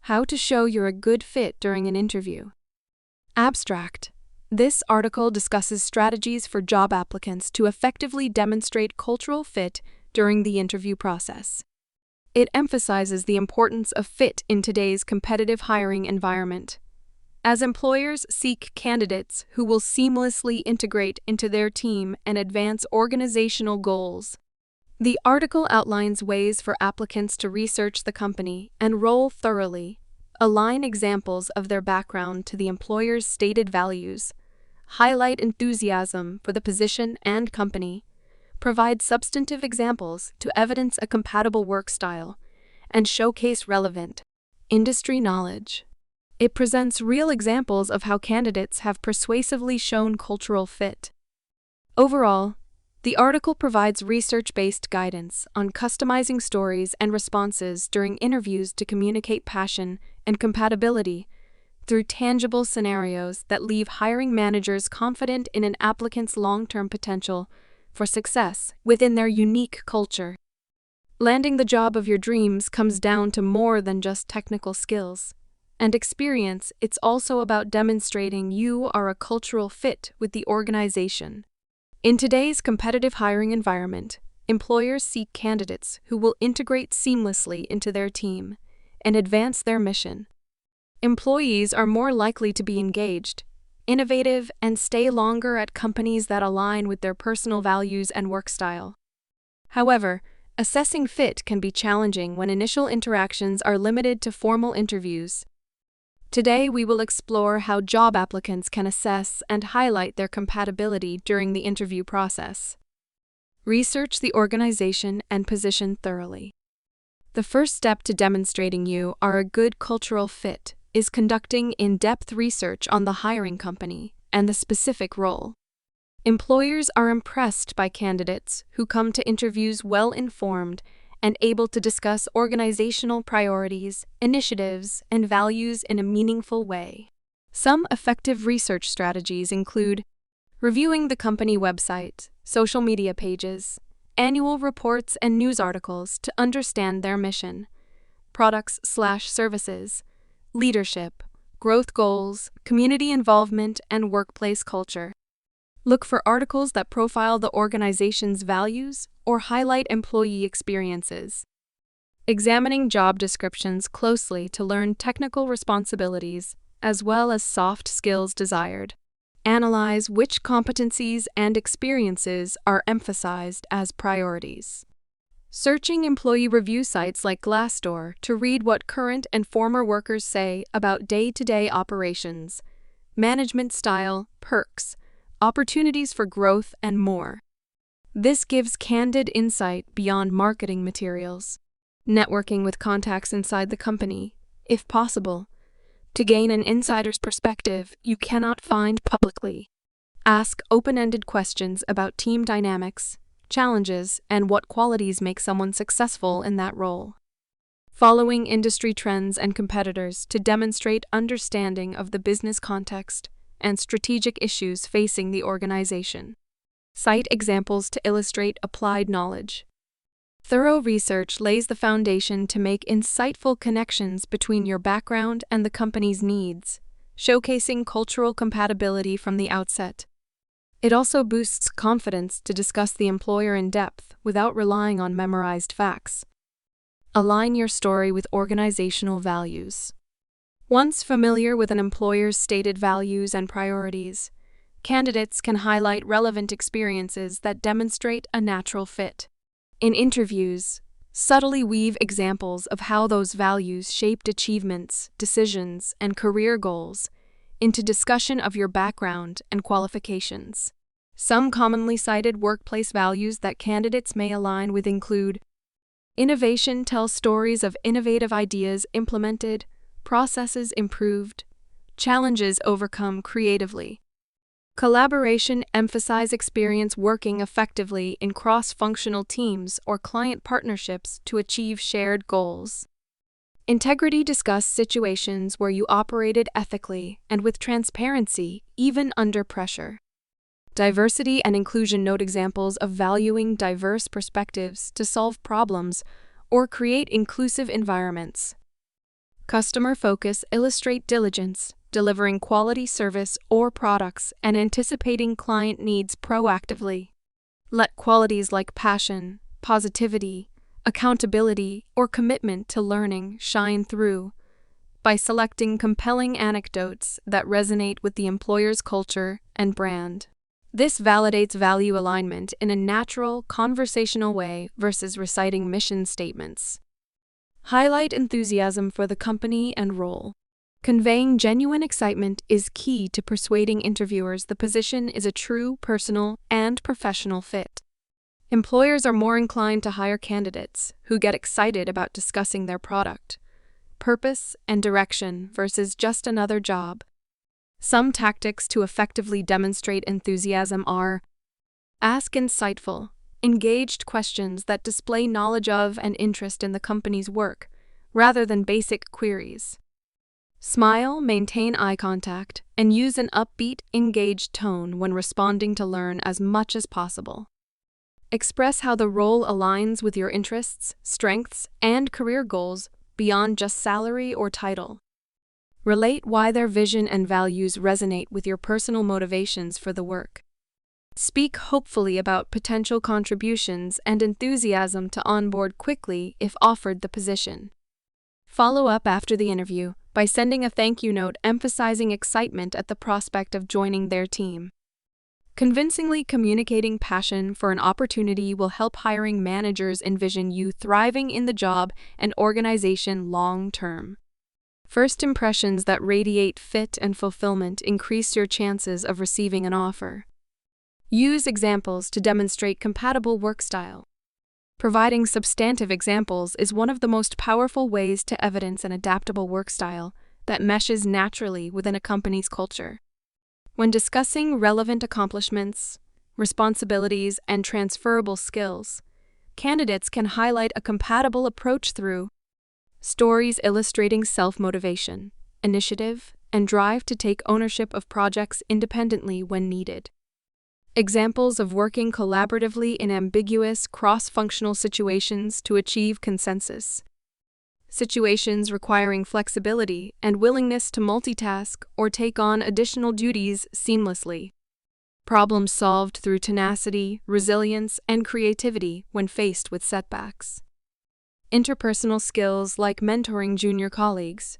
How to show you're a good fit during an interview. Abstract. This article discusses strategies for job applicants to effectively demonstrate cultural fit during the interview process. It emphasizes the importance of fit in today's competitive hiring environment, as employers seek candidates who will seamlessly integrate into their team and advance organizational goals. The article outlines ways for applicants to research the company and role thoroughly, align examples of their background to the employer's stated values, highlight enthusiasm for the position and company, provide substantive examples to evidence a compatible work style, and showcase relevant industry knowledge. It presents real examples of how candidates have persuasively shown cultural fit. Overall, the article provides research-based guidance on customizing stories and responses during interviews to communicate passion and compatibility through tangible scenarios that leave hiring managers confident in an applicant's long-term potential for success within their unique culture. Landing the job of your dreams comes down to more than just technical skills and experience. It's also about demonstrating you are a cultural fit with the organization. In today's competitive hiring environment, employers seek candidates who will integrate seamlessly into their team and advance their mission. Employees are more likely to be engaged, innovative, and stay longer at companies that align with their personal values and work style. However, assessing fit can be challenging when initial interactions are limited to formal interviews. Today, we will explore how job applicants can assess and highlight their compatibility during the interview process. Research the organization and position thoroughly. The first step to demonstrating you are a good cultural fit is conducting in-depth research on the hiring company and the specific role. Employers are impressed by candidates who come to interviews well-informed and able to discuss organizational priorities, initiatives, and values in a meaningful way. Some effective research strategies include reviewing the company website, social media pages, annual reports, and news articles to understand their mission, products/services, leadership, growth goals, community involvement, and workplace culture. Look for articles that profile the organization's values or highlight employee experiences. Examining job descriptions closely to learn technical responsibilities as well as soft skills desired. Analyze which competencies and experiences are emphasized as priorities. Searching employee review sites like Glassdoor to read what current and former workers say about day-to-day operations, management style, perks, opportunities for growth, and more. This gives candid insight beyond marketing materials. Networking with contacts inside the company, if possible, to gain an insider's perspective you cannot find publicly. Ask open-ended questions about team dynamics, challenges, and what qualities make someone successful in that role. Following industry trends and competitors to demonstrate understanding of the business context and strategic issues facing the organization. Cite examples to illustrate applied knowledge. Thorough research lays the foundation to make insightful connections between your background and the company's needs, showcasing cultural compatibility from the outset. It also boosts confidence to discuss the employer in depth without relying on memorized facts. Align your story with organizational values. Once familiar with an employer's stated values and priorities, candidates can highlight relevant experiences that demonstrate a natural fit. In interviews, subtly weave examples of how those values shaped achievements, decisions, and career goals into discussion of your background and qualifications. Some commonly cited workplace values that candidates may align with include: innovation tells stories of innovative ideas implemented, processes improved, challenges overcome creatively. Collaboration emphasize experience working effectively in cross-functional teams or client partnerships to achieve shared goals. Integrity discuss situations where you operated ethically and with transparency, even under pressure. Diversity and inclusion note examples of valuing diverse perspectives to solve problems or create inclusive environments. Customer focus illustrate diligence, delivering quality service or products and anticipating client needs proactively. Let qualities like passion, positivity, accountability, or commitment to learning shine through by selecting compelling anecdotes that resonate with the employer's culture and brand. This validates value alignment in a natural, conversational way versus reciting mission statements. Highlight enthusiasm for the company and role. Conveying genuine excitement is key to persuading interviewers the position is a true personal and professional fit. Employers are more inclined to hire candidates who get excited about discussing their product, purpose, and direction versus just another job. Some tactics to effectively demonstrate enthusiasm are: ask insightful, engaged questions that display knowledge of and interest in the company's work, rather than basic queries. Smile, maintain eye contact, and use an upbeat, engaged tone when responding to learn as much as possible. Express how the role aligns with your interests, strengths, and career goals beyond just salary or title. Relate why their vision and values resonate with your personal motivations for the work. Speak hopefully about potential contributions and enthusiasm to onboard quickly if offered the position. Follow up after the interview by sending a thank you note emphasizing excitement at the prospect of joining their team. Convincingly communicating passion for an opportunity will help hiring managers envision you thriving in the job and organization long term. First impressions that radiate fit and fulfillment increase your chances of receiving an offer. Use examples to demonstrate compatible work style. Providing substantive examples is one of the most powerful ways to evidence an adaptable work style that meshes naturally within a company's culture. When discussing relevant accomplishments, responsibilities, and transferable skills, candidates can highlight a compatible approach through stories illustrating self-motivation, initiative, and drive to take ownership of projects independently when needed. Examples of working collaboratively in ambiguous, cross-functional situations to achieve consensus. Situations requiring flexibility and willingness to multitask or take on additional duties seamlessly. Problems solved through tenacity, resilience, and creativity when faced with setbacks. Interpersonal skills like mentoring junior colleagues,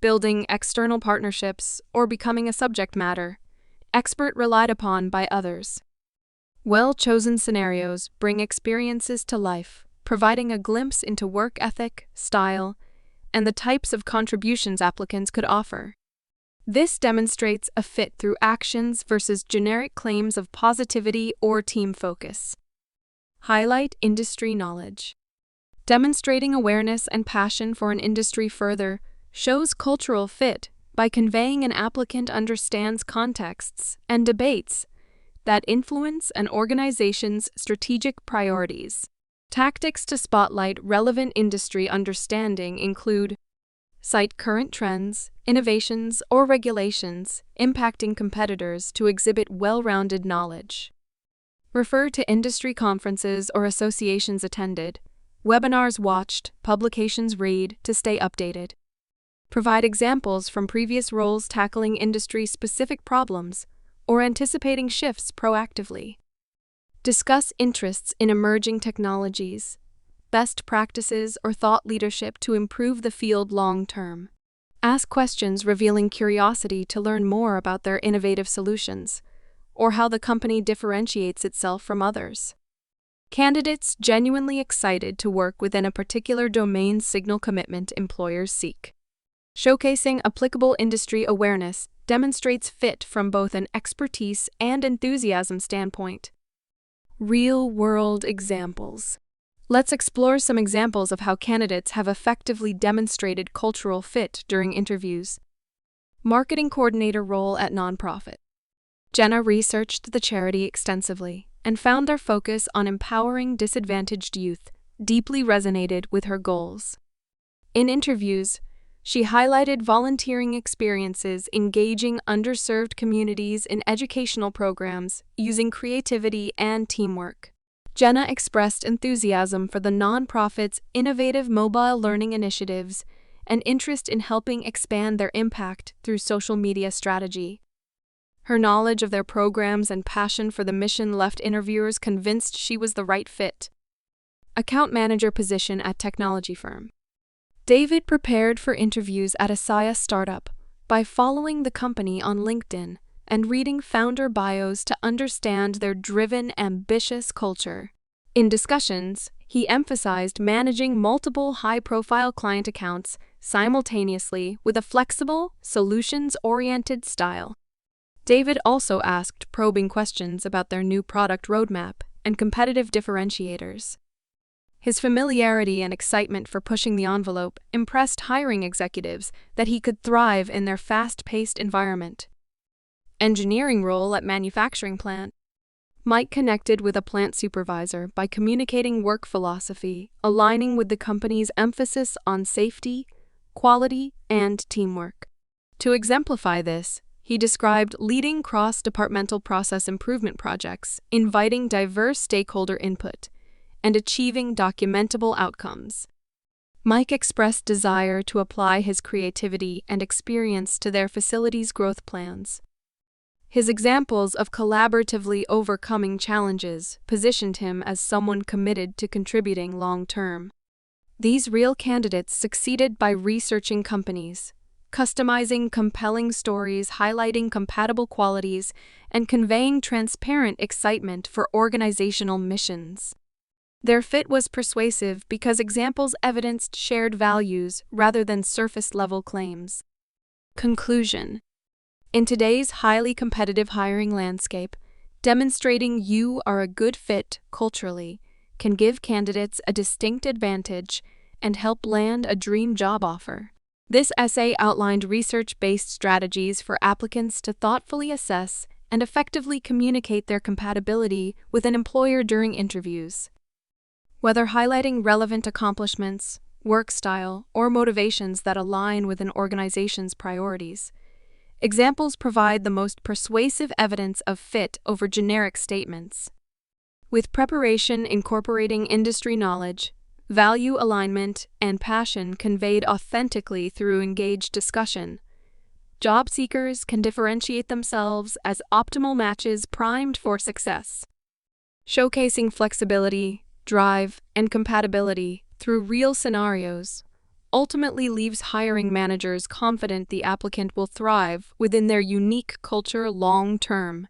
building external partnerships, or becoming a subject matter expert relied upon by others. Well-chosen scenarios bring experiences to life, providing a glimpse into work ethic, style, and the types of contributions applicants could offer. This demonstrates a fit through actions versus generic claims of positivity or team focus. Highlight industry knowledge. Demonstrating awareness and passion for an industry further shows cultural fit by conveying an applicant understands contexts and debates that influence an organization's strategic priorities. Tactics to spotlight relevant industry understanding include: cite current trends, innovations, or regulations impacting competitors to exhibit well-rounded knowledge. Refer to industry conferences or associations attended, webinars watched, publications read to stay updated. Provide examples from previous roles tackling industry-specific problems or anticipating shifts proactively. Discuss interests in emerging technologies, best practices, or thought leadership to improve the field long-term. Ask questions revealing curiosity to learn more about their innovative solutions or how the company differentiates itself from others. Candidates genuinely excited to work within a particular domain signal commitment employers seek. Showcasing applicable industry awareness demonstrates fit from both an expertise and enthusiasm standpoint. Real-world examples. Let's explore some examples of how candidates have effectively demonstrated cultural fit during interviews. Marketing coordinator role at nonprofit. Jenna researched the charity extensively and found their focus on empowering disadvantaged youth deeply resonated with her goals. In interviews, she highlighted volunteering experiences engaging underserved communities in educational programs using creativity and teamwork. Jenna expressed enthusiasm for the nonprofit's innovative mobile learning initiatives and interest in helping expand their impact through social media strategy. Her knowledge of their programs and passion for the mission left interviewers convinced she was the right fit. Account manager position at technology firm. David prepared for interviews at a SaaS startup by following the company on LinkedIn and reading founder bios to understand their driven, ambitious culture. In discussions, he emphasized managing multiple high-profile client accounts simultaneously with a flexible, solutions-oriented style. David also asked probing questions about their new product roadmap and competitive differentiators. His familiarity and excitement for pushing the envelope impressed hiring executives that he could thrive in their fast-paced environment. Engineering role at manufacturing plant. Mike connected with a plant supervisor by communicating work philosophy, aligning with the company's emphasis on safety, quality, and teamwork. To exemplify this, he described leading cross-departmental process improvement projects, inviting diverse stakeholder input, and achieving documentable outcomes. Mike expressed desire to apply his creativity and experience to their facility's growth plans. His examples of collaboratively overcoming challenges positioned him as someone committed to contributing long-term. These real candidates succeeded by researching companies, customizing compelling stories highlighting compatible qualities, and conveying transparent excitement for organizational missions. Their fit was persuasive because examples evidenced shared values rather than surface-level claims. Conclusion. In today's highly competitive hiring landscape, demonstrating you are a good fit culturally can give candidates a distinct advantage and help land a dream job offer. This essay outlined research-based strategies for applicants to thoughtfully assess and effectively communicate their compatibility with an employer during interviews. Whether highlighting relevant accomplishments, work style, or motivations that align with an organization's priorities, examples provide the most persuasive evidence of fit over generic statements. With preparation incorporating industry knowledge, value alignment, and passion conveyed authentically through engaged discussion, job seekers can differentiate themselves as optimal matches primed for success. Showcasing flexibility, drive, and compatibility through real scenarios ultimately leaves hiring managers confident the applicant will thrive within their unique culture long-term.